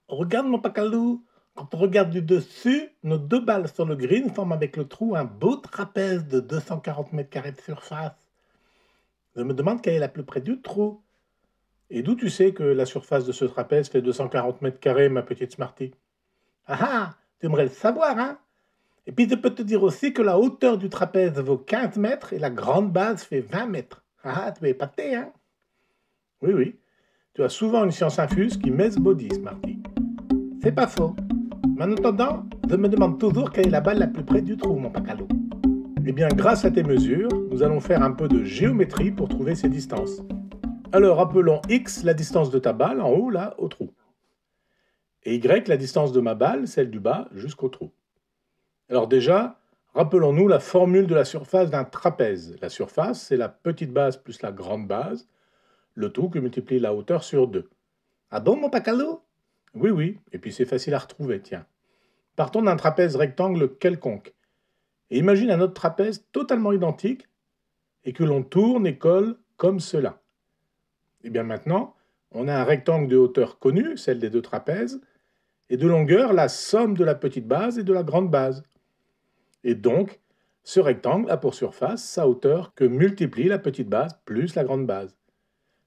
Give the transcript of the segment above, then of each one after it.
Regarde mon pacalou. Quand on regarde du dessus, nos deux balles sur le green forment avec le trou un beau trapèze de 240 mètres carrés de surface. Je me demande quelle est la plus près du trou. Et d'où tu sais que la surface de ce trapèze fait 240 mètres carrés, ma petite Smarty? Ah ah, tu aimerais le savoir, hein? Et puis je peux te dire aussi que la hauteur du trapèze vaut 15 mètres et la grande base fait 20 mètres. Ah ah, tu es épaté, hein? Oui, oui, tu as souvent une science infuse qui m'esbaudit, Smarty. C'est pas faux. Mais en attendant, je me demande toujours quelle est la balle la plus près du trou, mon pacalo. Eh bien, grâce à tes mesures, nous allons faire un peu de géométrie pour trouver ces distances. Alors, appelons x la distance de ta balle en haut, là, au trou. Et y la distance de ma balle, celle du bas, jusqu'au trou. Alors déjà, rappelons-nous la formule de la surface d'un trapèze. La surface, c'est la petite base plus la grande base, le tout qui multiplie la hauteur sur 2. Ah bon, mon pacalo? Oui, oui, et puis c'est facile à retrouver, tiens. Partons d'un trapèze rectangle quelconque. Et imagine un autre trapèze totalement identique et que l'on tourne et colle comme cela. Et bien maintenant, on a un rectangle de hauteur connue, celle des deux trapèzes, et de longueur, la somme de la petite base et de la grande base. Et donc, ce rectangle a pour surface sa hauteur que multiplie la petite base plus la grande base.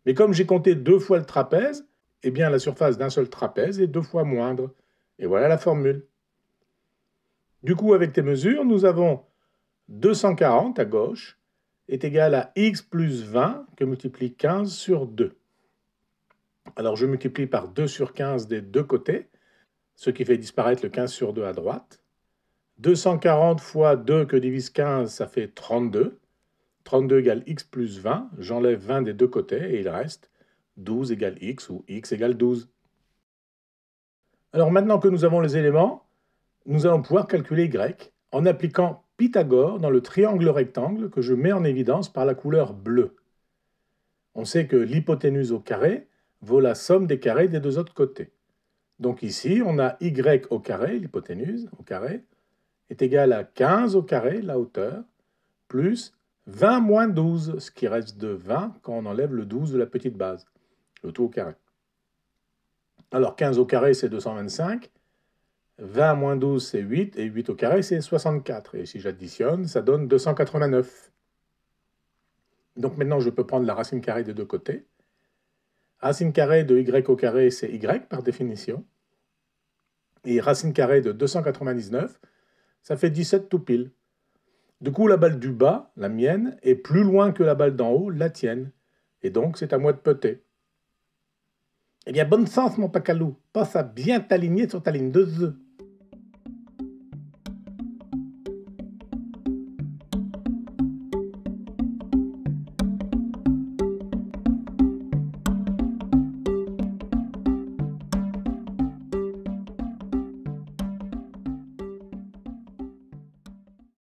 Mais comme j'ai compté 2 fois le trapèze, eh bien la surface d'un seul trapèze est 2 fois moindre. Et voilà la formule. Du coup, avec tes mesures, nous avons 240 à gauche est égal à x plus 20 que multiplie 15 sur 2. Alors je multiplie par 2 sur 15 des deux côtés, ce qui fait disparaître le 15 sur 2 à droite. 240 fois 2 que divise 15, ça fait 32. 32 égale x plus 20. J'enlève 20 des deux côtés et il reste 12 égale x ou x égale 12. Alors maintenant que nous avons les éléments, nous allons pouvoir calculer y en appliquant Pythagore dans le triangle rectangle que je mets en évidence par la couleur bleue. On sait que l'hypoténuse au carré vaut la somme des carrés des deux autres côtés. Donc ici, on a y au carré, l'hypoténuse au carré, est égal à 15 au carré, la hauteur, plus 20 moins 12, ce qui reste de 20 quand on enlève le 12 de la petite base, le tout au carré. Alors 15 au carré, c'est 225, 20 moins 12, c'est 8, et 8 au carré, c'est 64. Et si j'additionne, ça donne 289. Donc maintenant, je peux prendre la racine carrée des deux côtés. Racine carrée de y au carré, c'est y par définition. Et racine carrée de 299, ça fait 17 tout pile. Du coup, la balle du bas, la mienne, est plus loin que la balle d'en haut, la tienne. Et donc, c'est à moi de peter. Eh bien, bonne chance, mon pacalou. Pense à bien t'aligner sur ta ligne de jeu.